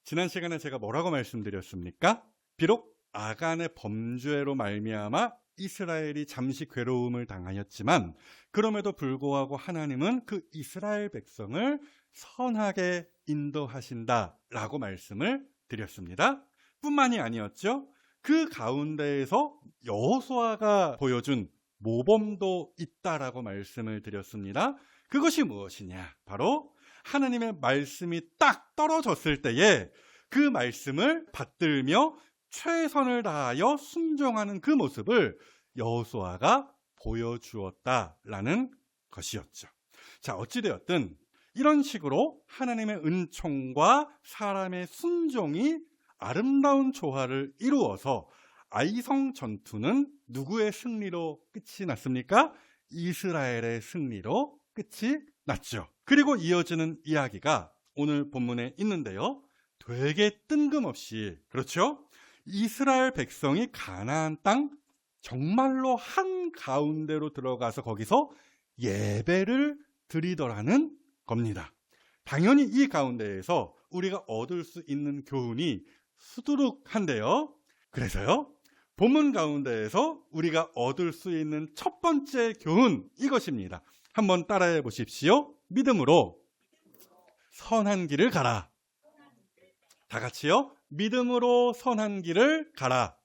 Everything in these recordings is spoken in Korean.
지난 시간에 제가 뭐라고 말씀드렸습니까? 비록 아간의 범죄로 말미암아 이스라엘이 잠시 괴로움을 당하였지만 그럼에도 불구하고 하나님은 그 이스라엘 백성을 선하게 인도하신다라고 말씀을 드렸습니다. 뿐만이 아니었죠. 그 가운데에서 여호수아가 보여준 모범도 있다라고 말씀을 드렸습니다. 그것이 무엇이냐? 바로 하나님의 말씀이 딱 떨어졌을 때에 그 말씀을 받들며 최선을 다하여 순종하는 그 모습을 여호수아가 보여주었다라는 것이었죠. 자, 어찌되었든 이런 식으로 하나님의 은총과 사람의 순종이 아름다운 조화를 이루어서 아이성 전투는 누구의 승리로 끝이 났습니까? 이스라엘의 승리로 끝이 났죠. 그리고 이어지는 이야기가 오늘 본문에 있는데요. 되게 뜬금없이, 그렇죠? 이스라엘 백성이 가나안 땅 정말로 한가운데로 들어가서 거기서 예배를 드리더라는 겁니다. 당연히 이 가운데에서 우리가 얻을 수 있는 교훈이 수두룩한데요. 그래서요, 본문 가운데에서 우리가 얻을 수 있는 첫 번째 교훈, 이것입니다. 한번 따라해 보십시오. 믿음으로 선한 길을 가라. 다 같이요. 믿음으로 선한 길을 가라.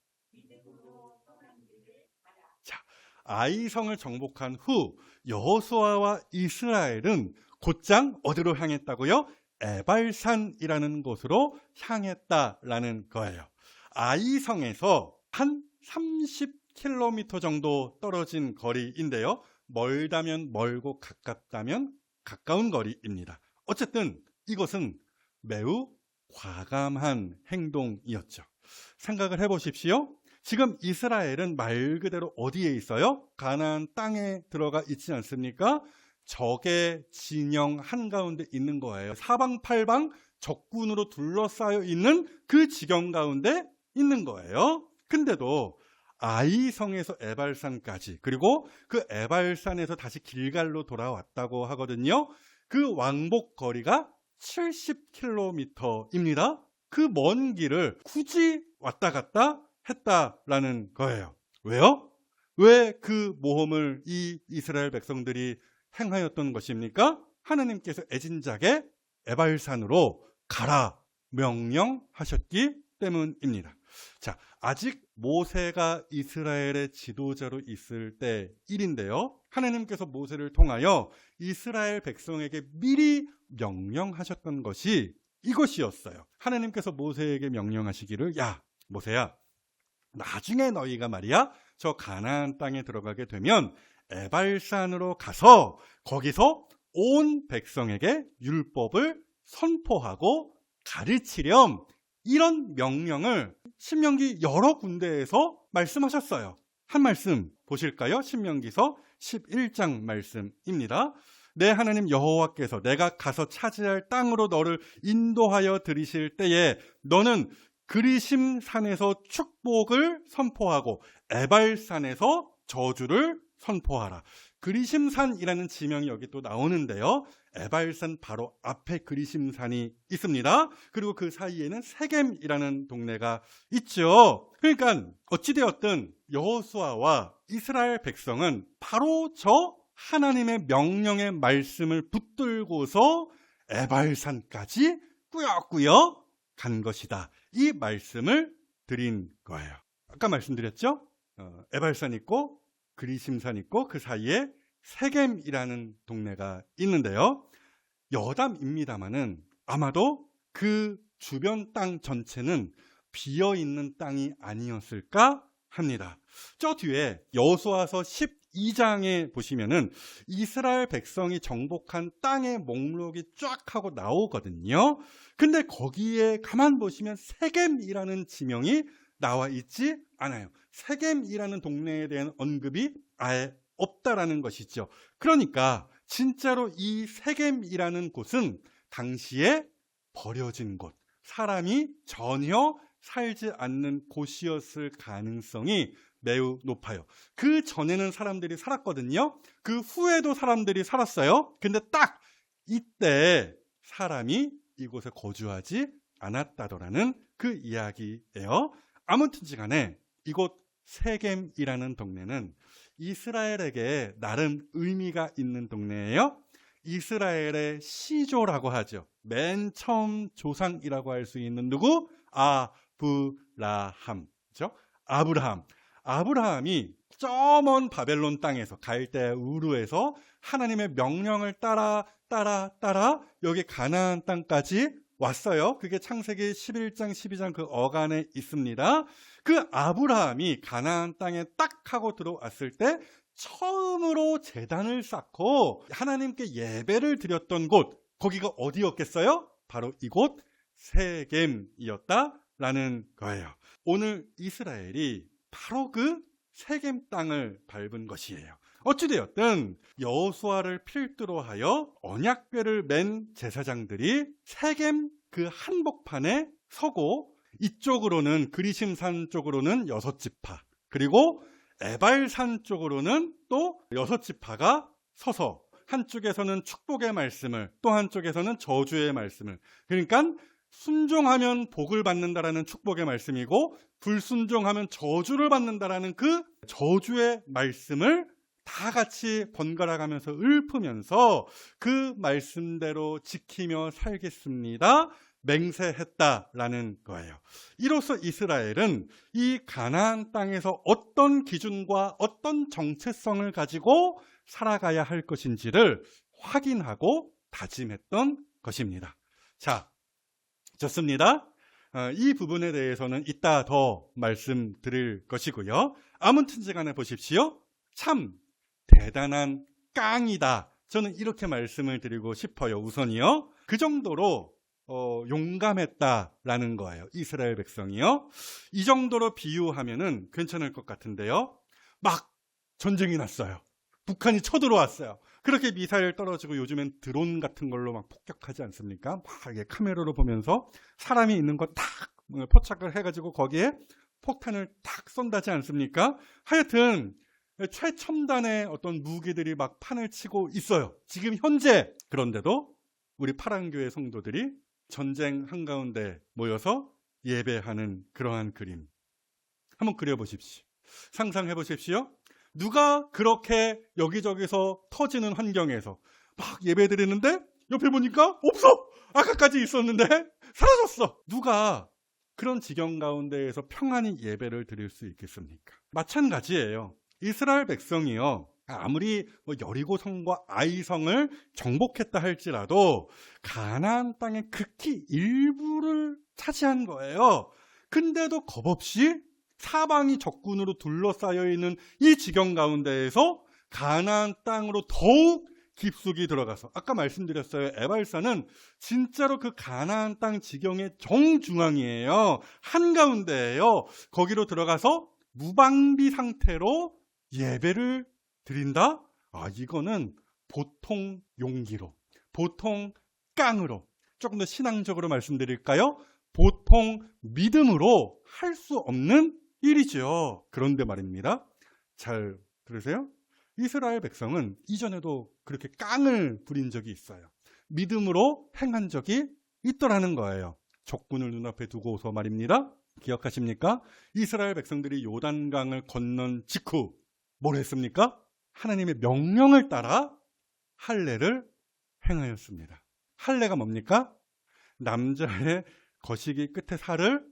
자, 아이성을 정복한 후 여호수아와 이스라엘은 곧장 어디로 향했다고요? 에발산이라는 곳으로 향했다라는 거예요. 아이성에서 한 30km 정도 떨어진 거리인데요. 멀다면 멀고 가깝다면 가까운 거리입니다. 어쨌든 이것은 매우 과감한 행동이었죠. 생각을 해보십시오. 지금 이스라엘은 말 그대로 어디에 있어요? 가나안 땅에 들어가 있지 않습니까? 적의 진영 한가운데 있는 거예요. 사방팔방 적군으로 둘러싸여 있는 그 지경 가운데 있는 거예요. 근데도 아이성에서 에발산까지, 그리고 그 에발산에서 다시 길갈로 돌아왔다고 하거든요. 그 왕복 거리가 70km입니다. 그 먼 길을 굳이 왔다 갔다 했다라는 거예요. 왜요? 왜 그 모험을 이 이스라엘 백성들이 행하였던 것입니까? 하나님께서 애진작에 에발산으로 가라 명령하셨기 때문입니다. 자, 아직 모세가 이스라엘의 지도자로 있을 때 일인데요. 하나님께서 모세를 통하여 이스라엘 백성에게 미리 명령하셨던 것이 이것이었어요. 하나님께서 모세에게 명령하시기를, 야, 모세야, 나중에 너희가 말이야, 저 가나안 땅에 들어가게 되면 에발산으로 가서 거기서 온 백성에게 율법을 선포하고 가르치렴, 이런 명령을 신명기 여러 군데에서 말씀하셨어요. 한 말씀 보실까요? 신명기서 11장 말씀입니다. 내 하나님 여호와께서 내가 가서 차지할 땅으로 너를 인도하여 들이실 때에 너는 그리심 산에서 축복을 선포하고 에발산에서 저주를 선포하라. 그리심산이라는 지명이 여기 또 나오는데요. 에발산 바로 앞에 그리심산이 있습니다. 그리고 그 사이에는 세겜이라는 동네가 있죠. 그러니까 어찌되었든 여호수아와 이스라엘 백성은 바로 저 하나님의 명령의 말씀을 붙들고서 에발산까지 꾸역꾸역 간 것이다. 이 말씀을 드린 거예요. 아까 말씀드렸죠? 에발산 있고 그리심산 있고 그 사이에 세겜이라는 동네가 있는데요. 여담입니다마는 아마도 그 주변 땅 전체는 비어있는 땅이 아니었을까 합니다. 저 뒤에 여호수아서 12장에 보시면은 이스라엘 백성이 정복한 땅의 목록이 쫙 하고 나오거든요. 근데 거기에 가만 보시면 세겜이라는 지명이 나와 있지 않아요. 세겜이라는 동네에 대한 언급이 아예 없다라는 것이죠. 그러니까 진짜로 이 세겜이라는 곳은 당시에 버려진 곳, 사람이 전혀 살지 않는 곳이었을 가능성이 매우 높아요. 그 전에는 사람들이 살았거든요. 그 후에도 사람들이 살았어요. 근데 딱 이때 사람이 이곳에 거주하지 않았다더라는 그 이야기예요. 아무튼지 간에 이곳 세겜이라는 동네는 이스라엘에게 나름 의미가 있는 동네예요. 이스라엘의 시조라고 하죠. 맨 처음 조상이라고 할 수 있는 누구? 아브라함. 그렇죠? 아브라함이 저 먼 바벨론 땅에서 갈대 우르에서 하나님의 명령을 따라 여기 가나안 땅까지 왔어요. 그게 창세기 11장 12장 그 어간에 있습니다. 그 아브라함이 가나안 땅에 딱 하고 들어왔을 때 처음으로 제단을 쌓고 하나님께 예배를 드렸던 곳, 거기가 어디였겠어요? 바로 이곳 세겜이었다라는 거예요. 오늘 이스라엘이 바로 그 세겜 땅을 밟은 것이에요. 어찌되었든 여호수아를 필두로 하여 언약궤를 맨 제사장들이 세겜 그 한복판에 서고, 이쪽으로는 그리심산 쪽으로는 6지파, 그리고 에발산 쪽으로는 또 6지파가 서서 한쪽에서는 축복의 말씀을, 또 한쪽에서는 저주의 말씀을, 그러니까 순종하면 복을 받는다라는 축복의 말씀이고 불순종하면 저주를 받는다라는 그 저주의 말씀을 다 같이 번갈아 가면서 읊으면서 그 말씀대로 지키며 살겠습니다 맹세했다라는 거예요. 이로써 이스라엘은 이 가나안 땅에서 어떤 기준과 어떤 정체성을 가지고 살아가야 할 것인지를 확인하고 다짐했던 것입니다. 자, 좋습니다. 이 부분에 대해서는 이따 더 말씀드릴 것이고요. 아무튼지 간에 보십시오. 참 대단한 깡이다. 저는 이렇게 말씀을 드리고 싶어요. 우선이요. 그 정도로 용감했다라는 거예요. 이스라엘 백성이요. 이 정도로 비유하면은 괜찮을 것 같은데요. 막 전쟁이 났어요. 북한이 쳐들어왔어요. 그렇게 미사일 떨어지고 요즘엔 드론 같은 걸로 막 폭격하지 않습니까? 막 카메라로 보면서 사람이 있는 거 딱 포착을 해가지고 거기에 폭탄을 딱 쏜다지 않습니까? 하여튼 최첨단의 어떤 무기들이 막 판을 치고 있어요. 지금 현재. 그런데도 우리 파랑교회 성도들이 전쟁 한가운데 모여서 예배하는 그러한 그림 한번 그려보십시오. 상상해 보십시오. 누가 그렇게 여기저기서 터지는 환경에서 막 예배 드리는데 옆에 보니까 없어! 아까까지 있었는데 사라졌어! 누가 그런 지경 가운데에서 평안히 예배를 드릴 수 있겠습니까? 마찬가지예요. 이스라엘 백성이요, 아무리 여리고성과 아이성을 정복했다 할지라도 가나안 땅의 극히 일부를 차지한 거예요. 근데도 겁없이 사방이 적군으로 둘러싸여 있는 이 지경 가운데에서 가나안 땅으로 더욱 깊숙이 들어가서, 아까 말씀드렸어요. 에발산은 진짜로 그 가나안 땅 지경의 정중앙이에요. 한가운데예요. 거기로 들어가서 무방비 상태로 예배를 드린다? 이거는 보통 용기로, 보통 깡으로, 조금 더 신앙적으로 말씀드릴까요? 보통 믿음으로 할 수 없는 일이죠. 그런데 말입니다. 잘 들으세요? 이스라엘 백성은 이전에도 그렇게 깡을 부린 적이 있어요. 믿음으로 행한 적이 있더라는 거예요. 적군을 눈앞에 두고서 말입니다. 기억하십니까? 이스라엘 백성들이 요단강을 건넌 직후 뭘 했습니까? 하나님의 명령을 따라 할례를 행하였습니다. 할례가 뭡니까? 남자의 거시기 끝에 살을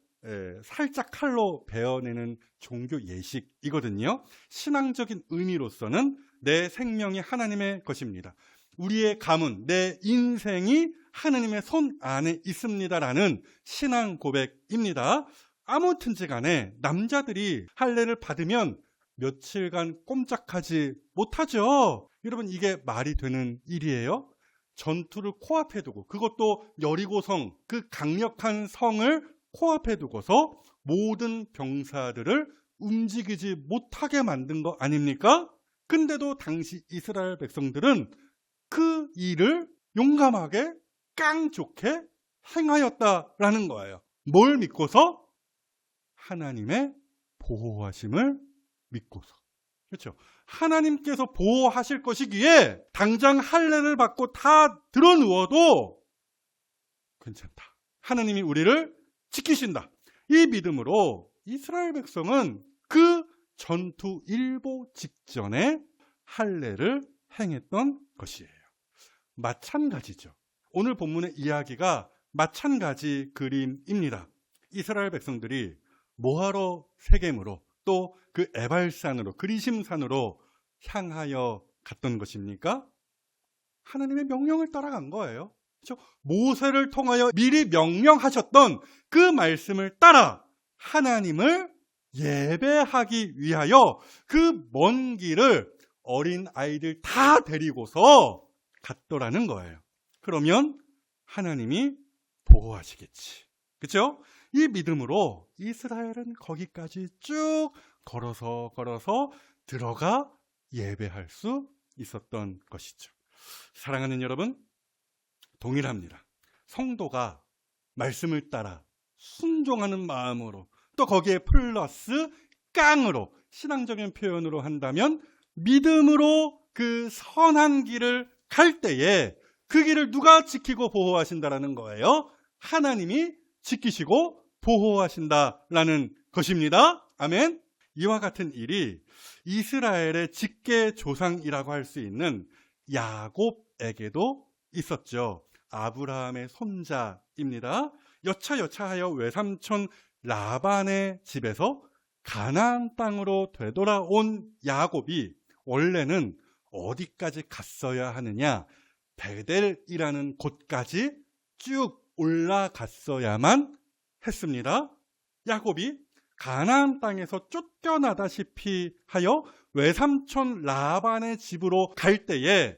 살짝 칼로 베어내는 종교 예식이거든요. 신앙적인 의미로서는 내 생명이 하나님의 것입니다. 우리의 가문, 내 인생이 하나님의 손 안에 있습니다라는 신앙 고백입니다. 아무튼지 간에 남자들이 할례를 받으면 며칠간 꼼짝하지 못하죠. 여러분, 이게 말이 되는 일이에요? 전투를 코앞에 두고, 그것도 여리고성, 그 강력한 성을 코앞에 두고서 모든 병사들을 움직이지 못하게 만든 거 아닙니까? 근데도 당시 이스라엘 백성들은 그 일을 용감하게 깡 좋게 행하였다라는 거예요. 뭘 믿고서? 하나님의 보호하심을 믿고서. 그렇죠? 하나님께서 보호하실 것이기에 당장 할례를 받고 다 드러누워도 괜찮다. 하나님이 우리를 지키신다. 이 믿음으로 이스라엘 백성은 그 전투 일보 직전에 할례를 행했던 것이에요. 마찬가지죠. 오늘 본문의 이야기가 마찬가지 그림입니다. 이스라엘 백성들이 뭐하러 세겜으로 또 그 에발산으로 그리심산으로 향하여 갔던 것입니까? 하나님의 명령을 따라간 거예요. 그렇죠? 모세를 통하여 미리 명령하셨던 그 말씀을 따라 하나님을 예배하기 위하여 그 먼 길을 어린 아이들 다 데리고서 갔더라는 거예요. 그러면 하나님이 보호하시겠지. 그렇죠? 이 믿음으로 이스라엘은 거기까지 쭉 걸어서 들어가 예배할 수 있었던 것이죠. 사랑하는 여러분, 동일합니다. 성도가 말씀을 따라 순종하는 마음으로 또 거기에 플러스 깡으로 신앙적인 표현으로 한다면 믿음으로 그 선한 길을 갈 때에 그 길을 누가 지키고 보호하신다라는 거예요? 하나님이 지키시고 보호하신다라는 것입니다. 아멘. 이와 같은 일이 이스라엘의 직계 조상이라고 할 수 있는 야곱에게도 있었죠. 아브라함의 손자입니다. 여차하여 외삼촌 라반의 집에서 가나안 땅으로 되돌아온 야곱이 원래는 어디까지 갔어야 하느냐? 베델이라는 곳까지 쭉 올라갔어야만 했습니다. 야곱이 가나안 땅에서 쫓겨나다시피 하여 외삼촌 라반의 집으로 갈 때에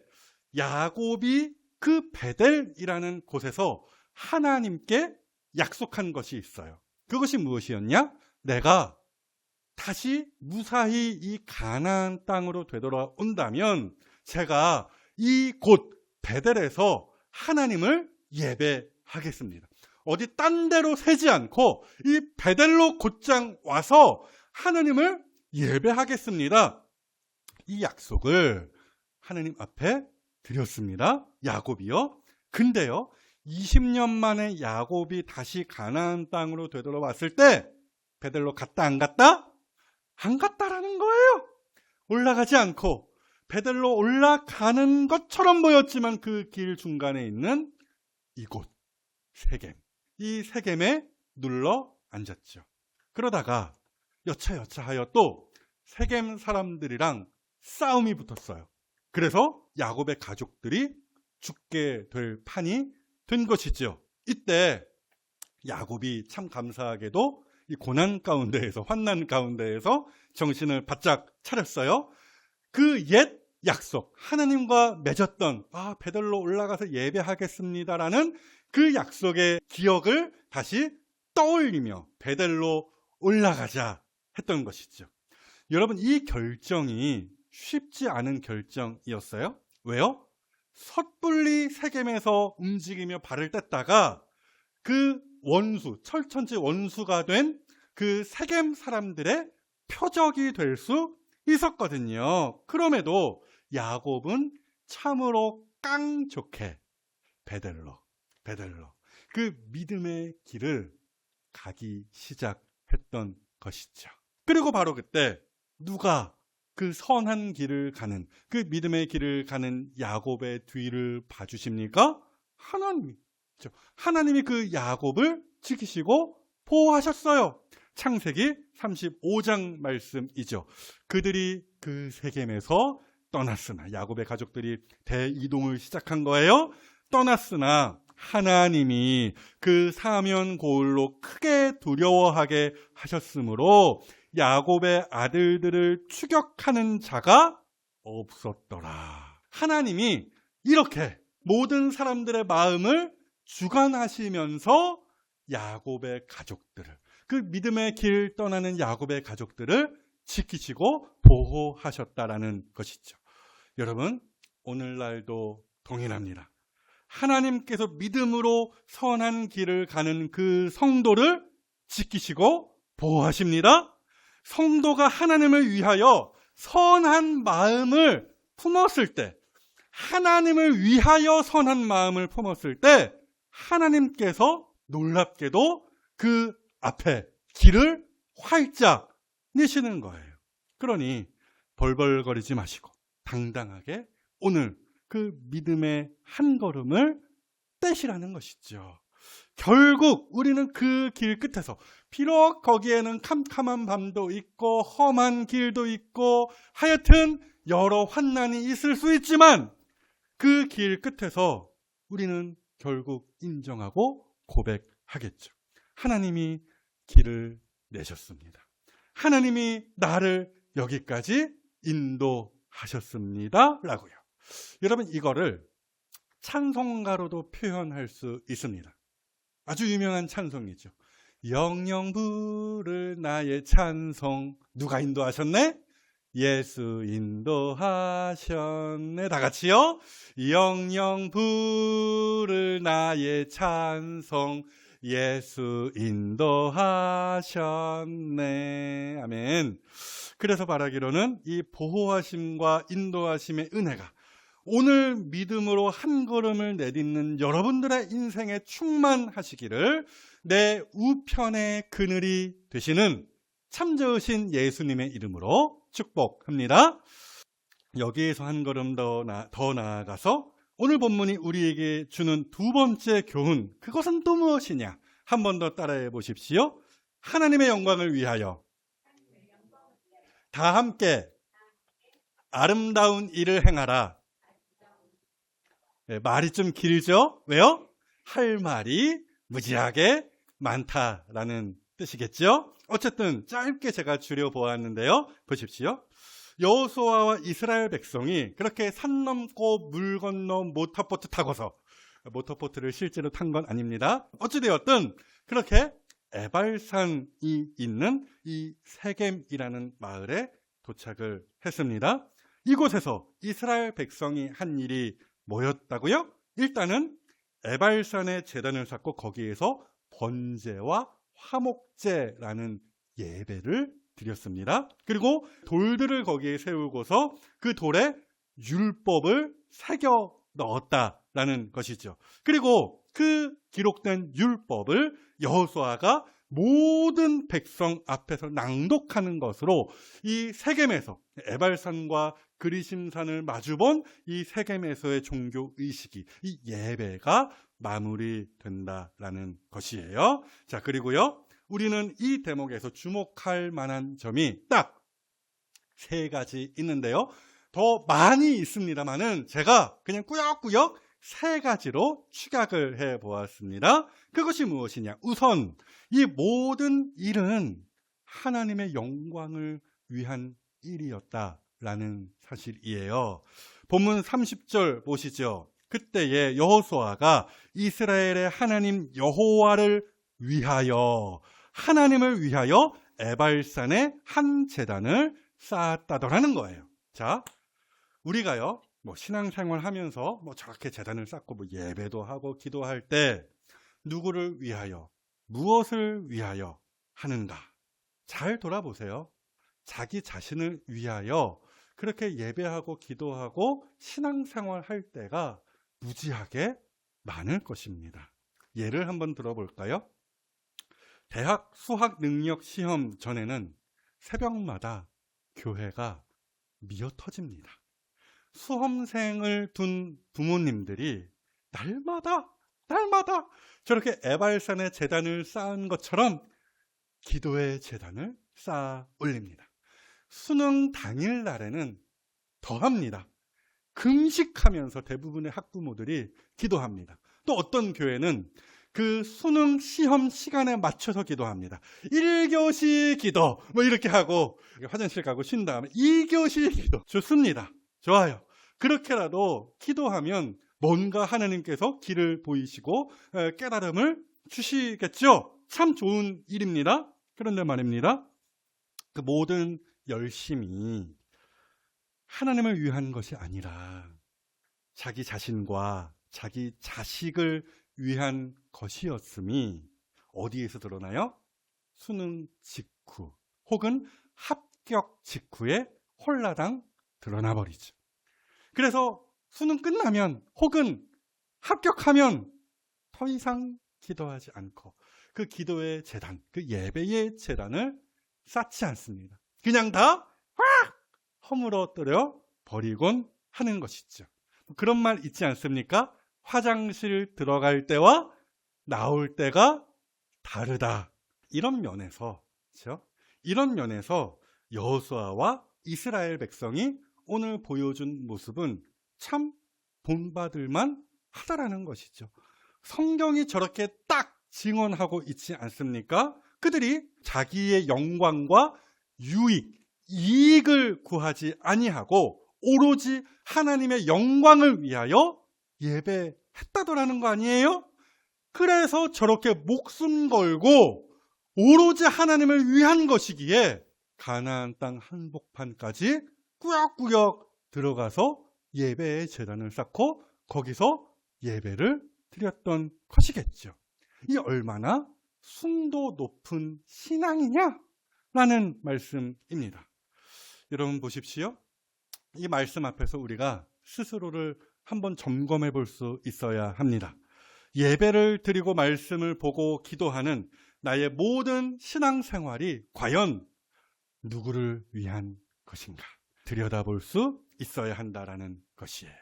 야곱이 그 베델이라는 곳에서 하나님께 약속한 것이 있어요. 그것이 무엇이었냐? 내가 다시 무사히 이 가나안 땅으로 되돌아온다면 제가 이곳 베델에서 하나님을 예배하겠습니다. 어디 딴 데로 새지 않고 이 베델로 곧장 와서 하나님을 예배하겠습니다. 이 약속을 하나님 앞에 드렸습니다. 야곱이요. 근데요, 20년 만에 야곱이 다시 가나안 땅으로 되돌아왔을 때 베델로 갔다 안 갔다? 안 갔다라는 거예요. 올라가지 않고 베델로 올라가는 것처럼 보였지만 그 길 중간에 있는 이곳 세겜, 이 세겜에 눌러 앉았죠. 그러다가 여차하여 또 세겜 사람들이랑 싸움이 붙었어요. 그래서 야곱의 가족들이 죽게 될 판이 된 것이죠. 이때 야곱이 참 감사하게도 이 고난 가운데에서, 환난 가운데에서 정신을 바짝 차렸어요. 그 옛 약속, 하나님과 맺었던 베델로 올라가서 예배하겠습니다라는 그 약속의 기억을 다시 떠올리며 베델로 올라가자 했던 것이죠. 여러분, 이 결정이 쉽지 않은 결정이었어요. 왜요? 섣불리 세겜에서 움직이며 발을 뗐다가 그 원수, 철천지 원수가 된 그 세겜 사람들의 표적이 될 수 있었거든요. 그럼에도 야곱은 참으로 깡좋게 베델로 그 믿음의 길을 가기 시작했던 것이죠. 그리고 바로 그때 누가 그 선한 길을 가는, 그 믿음의 길을 가는 야곱의 뒤를 봐주십니까? 하나님이죠. 하나님이 그 야곱을 지키시고 보호하셨어요. 창세기 35장 말씀이죠. 그들이 그 세겜에서 떠났으나, 야곱의 가족들이 대이동을 시작한 거예요. 떠났으나 하나님이 그 사면 고을로 크게 두려워하게 하셨으므로 야곱의 아들들을 추격하는 자가 없었더라. 하나님이 이렇게 모든 사람들의 마음을 주관하시면서 야곱의 가족들을, 그 믿음의 길 떠나는 야곱의 가족들을 지키시고 보호하셨다라는 것이죠. 여러분, 오늘날도 동일합니다. 하나님께서 믿음으로 선한 길을 가는 그 성도를 지키시고 보호하십니다. 성도가 하나님을 위하여 선한 마음을 품었을 때, 하나님을 위하여 선한 마음을 품었을 때 하나님께서 놀랍게도 그 앞에 길을 활짝 내시는 거예요. 그러니 벌벌거리지 마시고 당당하게 오늘 그 믿음의 한 걸음을 떼시라는 것이죠. 결국 우리는 그 길 끝에서 비록 거기에는 캄캄한 밤도 있고 험한 길도 있고 하여튼 여러 환난이 있을 수 있지만 그 길 끝에서 우리는 결국 인정하고 고백하겠죠. 하나님이 길을 내셨습니다. 하나님이 나를 여기까지 인도하셨습니다. 라고요. 여러분 이거를 찬송가로도 표현할 수 있습니다. 아주 유명한 찬송이죠. 영영 부를 나의 찬송. 누가 인도하셨네? 예수 인도하셨네. 다 같이요. 영영 부를 나의 찬송. 예수 인도하셨네. 아멘. 그래서 바라기로는 이 보호하심과 인도하심의 은혜가 오늘 믿음으로 한 걸음을 내딛는 여러분들의 인생에 충만하시기를 내 우편의 그늘이 되시는 참좋으신 예수님의 이름으로 축복합니다. 여기에서 한 걸음 더 나아가서 오늘 본문이 우리에게 주는 두 번째 교훈, 그것은 또 무엇이냐? 한 번 더 따라해 보십시오. 하나님의 영광을 위하여 다 함께 아름다운 일을 행하라. 네, 말이 좀 길죠? 왜요? 할 말이 무지하게 많다라는 뜻이겠죠? 어쨌든 짧게 제가 줄여보았는데요. 보십시오. 여호수아와 이스라엘 백성이 그렇게 산 넘고 물 건너 모터보트 타고서, 모터보트를 실제로 탄 건 아닙니다. 어찌되었든 그렇게 에발산이 있는 이 세겜이라는 마을에 도착을 했습니다. 이곳에서 이스라엘 백성이 한 일이 뭐였다고요? 일단은 에발산에 제단을 쌓고 거기에서 번제와 화목제라는 예배를 드렸습니다. 그리고 돌들을 거기에 세우고서 그 돌에 율법을 새겨 넣었다라는 것이죠. 그리고 그 기록된 율법을 여호수아가 모든 백성 앞에서 낭독하는 것으로 이 세겜에서 에발산과 그리심산을 마주본 이 세겜에서의 종교 의식이, 이 예배가 마무리된다라는 것이에요. 자, 그리고요, 우리는 이 대목에서 주목할 만한 점이 딱 세 가지 있는데요. 더 많이 있습니다만은 제가 그냥 꾸역꾸역 세 가지로 축약을 해 보았습니다. 그것이 무엇이냐? 우선 이 모든 일은 하나님의 영광을 위한 일이었다라는 사실이에요. 본문 30절 보시죠. 그때에 여호수아가 이스라엘의 하나님 여호와를 위하여, 하나님을 위하여 에발산에 한 제단을 쌓았다더라는 거예요. 자, 우리가요, 신앙생활 하면서 저렇게 제단을 쌓고 예배도 하고 기도할 때 누구를 위하여, 무엇을 위하여 하는가? 잘 돌아보세요. 자기 자신을 위하여 그렇게 예배하고 기도하고 신앙생활 할 때가 무지하게 많을 것입니다. 예를 한번 들어볼까요? 대학 수학 능력 시험 전에는 새벽마다 교회가 미어 터집니다. 수험생을 둔 부모님들이 날마다 저렇게 에발산에 제단을 쌓은 것처럼 기도의 제단을 쌓아 올립니다. 수능 당일 날에는 더합니다. 금식하면서 대부분의 학부모들이 기도합니다. 또 어떤 교회는 그 수능 시험 시간에 맞춰서 기도합니다. 1교시 기도 이렇게 하고 화장실 가고 쉰 다음에 2교시 기도. 좋습니다. 좋아요. 그렇게라도 기도하면 뭔가 하나님께서 길을 보이시고 깨달음을 주시겠죠. 참 좋은 일입니다. 그런데 말입니다, 그 모든 열심이 하나님을 위한 것이 아니라 자기 자신과 자기 자식을 위한 것이었음이 어디에서 드러나요? 수능 직후 혹은 합격 직후에 홀라당 드러나 버리죠. 그래서 수능 끝나면 혹은 합격하면 더 이상 기도하지 않고 그 기도의 제단, 그 예배의 제단을 쌓지 않습니다. 그냥 다 허물어뜨려 버리곤 하는 것이죠. 그런 말 있지 않습니까? 화장실 들어갈 때와 나올 때가 다르다. 이런 면에서, 그렇죠? 이런 면에서 여호수아와 이스라엘 백성이 오늘 보여준 모습은 참 본받을만 하다라는 것이죠. 성경이 저렇게 딱 증언하고 있지 않습니까? 그들이 자기의 영광과 유익, 이익을 구하지 아니하고 오로지 하나님의 영광을 위하여 예배했다더라는 거 아니에요? 그래서 저렇게 목숨 걸고 오로지 하나님을 위한 것이기에 가나안 땅 한복판까지 꾸역꾸역 들어가서 예배의 제단을 쌓고 거기서 예배를 드렸던 것이겠죠. 이 얼마나 순도 높은 신앙이냐라는 말씀입니다. 여러분 보십시오. 이 말씀 앞에서 우리가 스스로를 한번 점검해 볼 수 있어야 합니다. 예배를 드리고 말씀을 보고 기도하는 나의 모든 신앙생활이 과연 누구를 위한 것인가 들여다볼 수 있어야 한다라는 것이에요.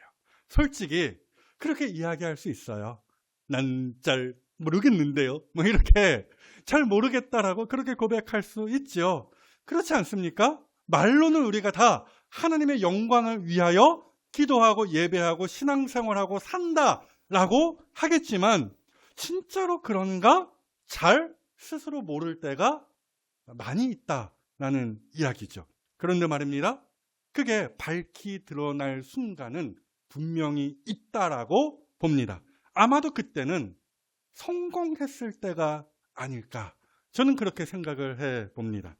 솔직히 그렇게 이야기할 수 있어요. 난 잘 모르겠는데요. 뭐 이렇게 잘 모르겠다라고 그렇게 고백할 수 있죠. 그렇지 않습니까? 말로는 우리가 다 하나님의 영광을 위하여 기도하고 예배하고 신앙생활하고 산다라고 하겠지만 진짜로 그런가? 잘 스스로 모를 때가 많이 있다라는 이야기죠. 그런데 말입니다. 그게 밝히 드러날 순간은 분명히 있다라고 봅니다. 아마도 그때는 성공했을 때가 아닐까. 저는 그렇게 생각을 해봅니다.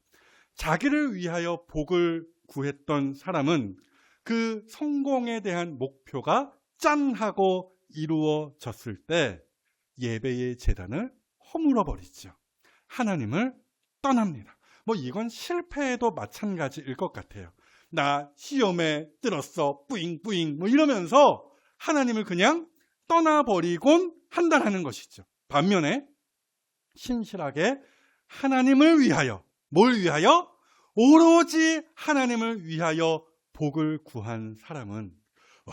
자기를 위하여 복을 구했던 사람은 그 성공에 대한 목표가 짠하고 이루어졌을 때 예배의 제단을 허물어버리죠. 하나님을 떠납니다. 뭐 이건 실패에도 마찬가지일 것 같아요. 나 시험에 들었어 뿌잉뿌잉 뭐 이러면서 하나님을 그냥 떠나버리곤 한다는 것이죠. 반면에 신실하게 하나님을 위하여, 뭘 위하여? 오로지 하나님을 위하여 복을 구한 사람은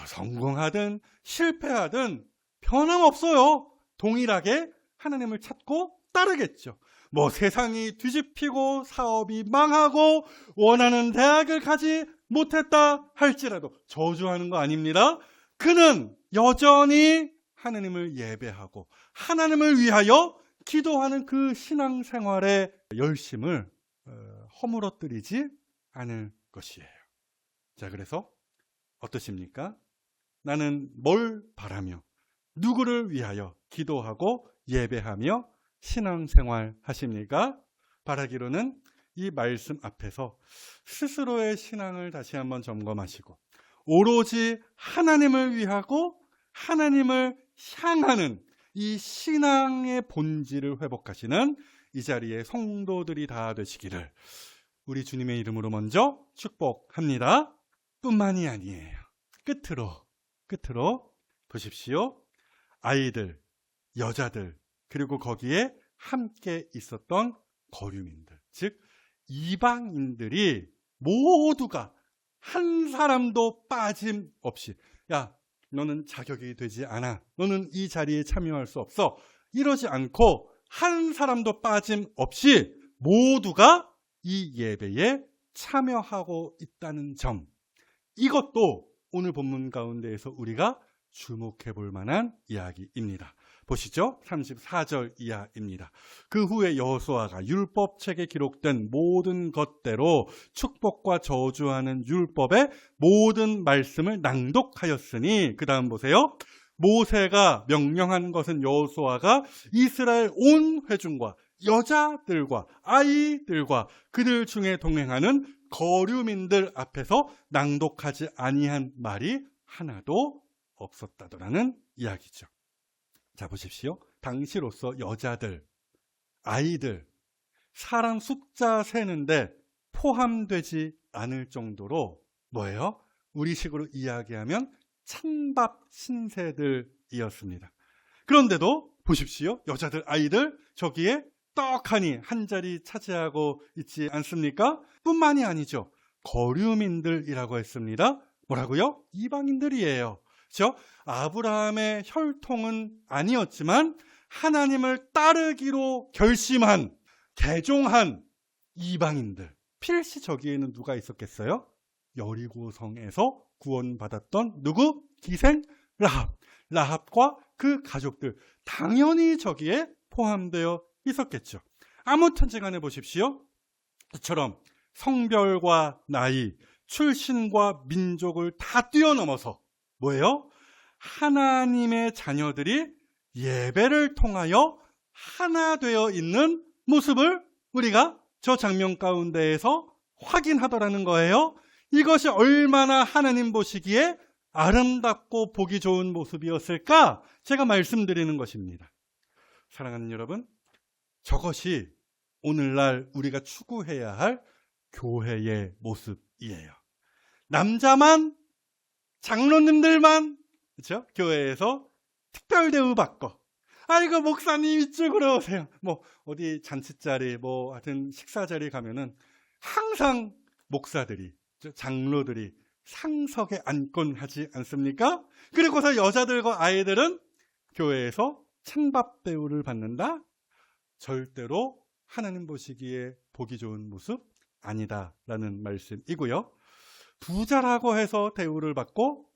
성공하든 실패하든 변함없어요. 동일하게 하나님을 찾고 따르겠죠. 뭐 세상이 뒤집히고 사업이 망하고 원하는 대학을 가지 못했다 할지라도 저주하는 거 아닙니다. 그는 여전히 하나님을 예배하고 하나님을 위하여 기도하는 그 신앙생활의 열심을 허물어뜨리지 않을 것이에요. 자, 그래서 어떠십니까? 나는 뭘 바라며 누구를 위하여 기도하고 예배하며 신앙생활 하십니까? 바라기로는 이 말씀 앞에서 스스로의 신앙을 다시 한번 점검하시고 오로지 하나님을 위하고 하나님을 향하는 이 신앙의 본질을 회복하시는 이 자리에 성도들이 다 되시기를 우리 주님의 이름으로 먼저 축복합니다. 뿐만이 아니에요. 끝으로 보십시오. 아이들, 여자들, 그리고 거기에 함께 있었던 거류민들, 즉 이방인들이 모두가 한 사람도 빠짐없이 야, 너는 자격이 되지 않아. 너는 이 자리에 참여할 수 없어. 이러지 않고 한 사람도 빠짐없이 모두가 이 예배에 참여하고 있다는 점. 이것도 오늘 본문 가운데에서 우리가 주목해 볼 만한 이야기입니다. 보시죠. 34절 이하입니다. 그 후에 여호수아가 율법책에 기록된 모든 것대로 축복과 저주하는 율법의 모든 말씀을 낭독하였으니 그 다음 보세요. 모세가 명령한 것은 여호수아가 이스라엘 온 회중과 여자들과 아이들과 그들 중에 동행하는 거류민들 앞에서 낭독하지 아니한 말이 하나도 없었다더라는 이야기죠. 자, 보십시오. 당시로서 여자들, 아이들, 사람 숫자 세는데 포함되지 않을 정도로 뭐예요? 우리식으로 이야기하면 찬밥 신세들이었습니다. 그런데도 보십시오. 여자들, 아이들 저기에 떡하니 한 자리 차지하고 있지 않습니까? 뿐만이 아니죠. 거류민들이라고 했습니다. 뭐라고요? 이방인들이에요. 그렇죠? 아브라함의 혈통은 아니었지만 하나님을 따르기로 결심한, 개종한 이방인들. 필시 저기에는 누가 있었겠어요? 여리고성에서 구원받았던 누구? 기생 라합. 라합과 그 가족들. 당연히 저기에 포함되어 있었겠죠. 아무튼 간에 보십시오. 이처럼 성별과 나이, 출신과 민족을 다 뛰어넘어서 뭐예요? 하나님의 자녀들이 예배를 통하여 하나 되어 있는 모습을 우리가 저 장면 가운데에서 확인하더라는 거예요. 이것이 얼마나 하나님 보시기에 아름답고 보기 좋은 모습이었을까? 제가 말씀드리는 것입니다. 사랑하는 여러분, 저것이 오늘날 우리가 추구해야 할 교회의 모습이에요. 남자만, 장로님들만, 그렇죠? 교회에서 특별 대우받고, 아이고 목사님 이쪽으로 오세요. 뭐 어디 잔치자리, 뭐 하여튼 식사자리 가면은 항상 목사들이, 장로들이 상석에 앉곤 하지 않습니까? 그리고서 여자들과 아이들은 교회에서 찬밥 대우를 받는다? 절대로 하나님 보시기에 보기 좋은 모습 아니다라는 말씀이고요. 부자라고 해서 대우를 받고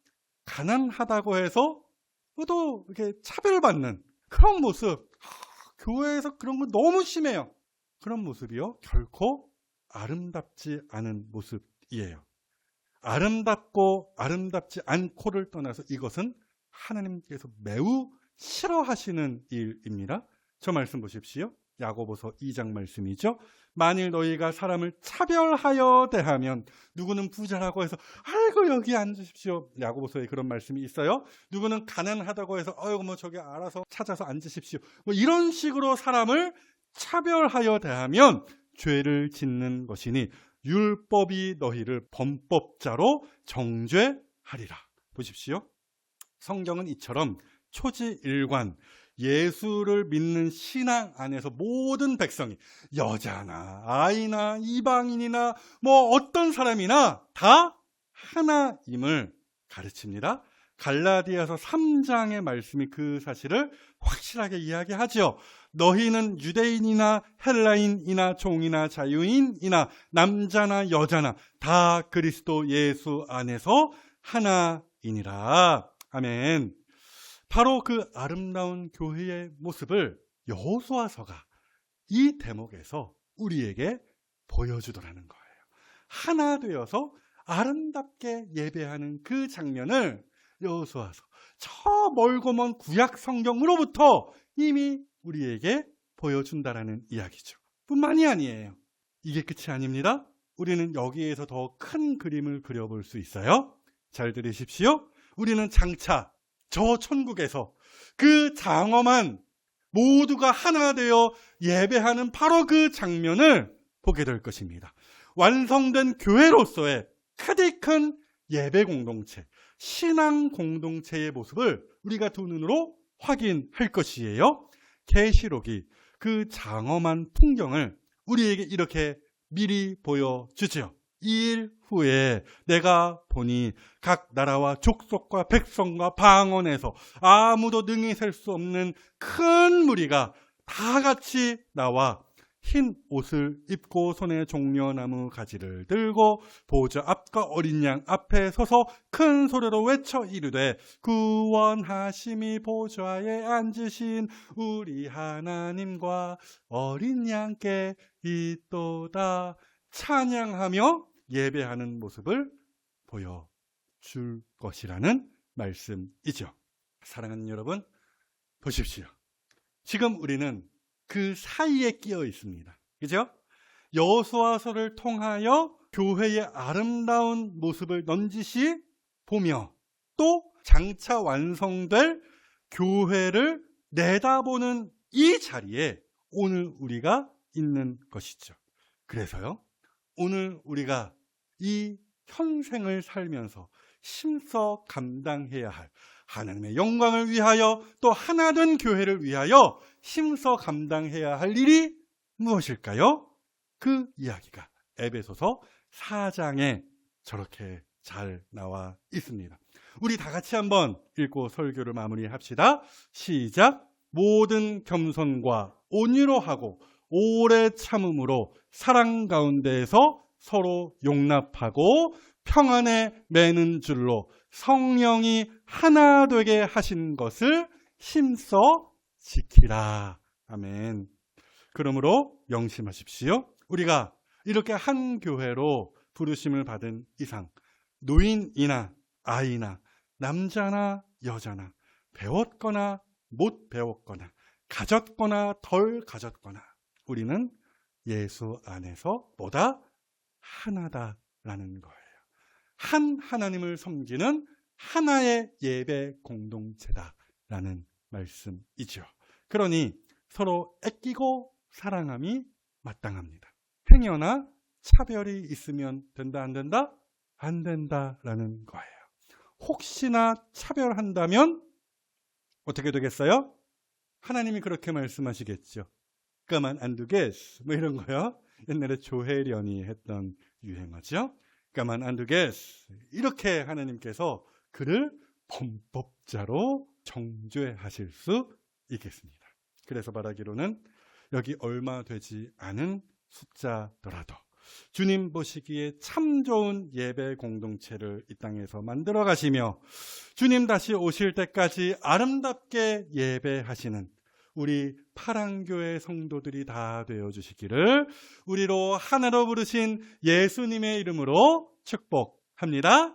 가난하다고 해서 또 이렇게 차별받는 그런 모습, 교회에서 그런 거 너무 심해요. 그런 모습이요, 결코 아름답지 않은 모습이에요. 아름답고 아름답지 않고를 떠나서 이것은 하나님께서 매우 싫어하시는 일입니다. 저 말씀 보십시오. 야고보서 2장 말씀이죠. 만일 너희가 사람을 차별하여 대하면, 누구는 부자라고 해서 아이고 여기 앉으십시오. 야고보서에 그런 말씀이 있어요. 누구는 가난하다고 해서 아이고 뭐 저기 알아서 찾아서 앉으십시오. 뭐 이런 식으로 사람을 차별하여 대하면 죄를 짓는 것이니 율법이 너희를 범법자로 정죄하리라. 보십시오. 성경은 이처럼 초지일관, 예수를 믿는 신앙 안에서 모든 백성이, 여자나 아이나 이방인이나 뭐 어떤 사람이나 다 하나임을 가르칩니다. 갈라디아서 3장의 말씀이 그 사실을 확실하게 이야기하죠. 너희는 유대인이나 헬라인이나 종이나 자유인이나 남자나 여자나 다 그리스도 예수 안에서 하나이니라. 아멘. 바로 그 아름다운 교회의 모습을 여호수아서가 이 대목에서 우리에게 보여주더라는 거예요. 하나 되어서 아름답게 예배하는 그 장면을 여호수아서, 저 멀고 먼 구약 성경으로부터 이미 우리에게 보여준다라는 이야기죠. 뿐만이 아니에요. 이게 끝이 아닙니다. 우리는 여기에서 더 큰 그림을 그려볼 수 있어요. 잘 들으십시오. 우리는 장차 저 천국에서 그 장엄한 모두가 하나 되어 예배하는 바로 그 장면을 보게 될 것입니다. 완성된 교회로서의 크디 큰 예배 공동체, 신앙 공동체의 모습을 우리가 두 눈으로 확인할 것이에요. 계시록이 그 장엄한 풍경을 우리에게 이렇게 미리 보여주죠. 2일 후에 내가 보니 각 나라와 족속과 백성과 방언에서 아무도 능히 셀 수 없는 큰 무리가 다 같이 나와 흰 옷을 입고 손에 종려나무 가지를 들고 보좌 앞과 어린 양 앞에 서서 큰 소리로 외쳐 이르되 구원하심이 보좌에 앉으신 우리 하나님과 어린 양께 있도다. 찬양하며 예배하는 모습을 보여줄 것이라는 말씀이죠. 사랑하는 여러분, 보십시오. 지금 우리는 그 사이에 끼어 있습니다. 그죠? 여호수아서를 통하여 교회의 아름다운 모습을 넌지시 보며 또 장차 완성될 교회를 내다보는 이 자리에 오늘 우리가 있는 것이죠. 그래서요, 오늘 우리가 이 현생을 살면서 힘써 감당해야 할 하나님의 영광을 위하여 또 하나된 교회를 위하여 힘써 감당해야 할 일이 무엇일까요? 그 이야기가 에베소서 4장에 저렇게 잘 나와 있습니다. 우리 다 같이 한번 읽고 설교를 마무리합시다. 시작. 모든 겸손과 온유로 하고 오래 참음으로 사랑 가운데에서 서로 용납하고 평안에 매는 줄로 성령이 하나 되게 하신 것을 힘써 지키라. 아멘. 그러므로 명심하십시오. 우리가 이렇게 한 교회로 부르심을 받은 이상 노인이나 아이나 남자나 여자나 배웠거나 못 배웠거나 가졌거나 덜 가졌거나 우리는 예수 안에서 보다 하나다라는 거예요. 한 하나님을 섬기는 하나의 예배 공동체다라는 말씀이죠. 그러니 서로 아끼고 사랑함이 마땅합니다. 행여나 차별이 있으면 된다 안 된다? 안 된다라는 거예요. 혹시나 차별한다면 어떻게 되겠어요? 하나님이 그렇게 말씀하시겠죠. 가만 안 두겠어 뭐 이런 거요. 옛날에 조혜련이 했던 유행어죠. 가만 안 두겠어. 이렇게 하나님께서 그를 범법자로 정죄하실 수 있겠습니다. 그래서 말하기로는 여기 얼마 되지 않은 숫자더라도 주님 보시기에 참 좋은 예배 공동체를 이 땅에서 만들어 가시며 주님 다시 오실 때까지 아름답게 예배하시는 우리 파랑교회 성도들이 다 되어 주시기를 우리로 하나로 부르신 예수님의 이름으로 축복합니다.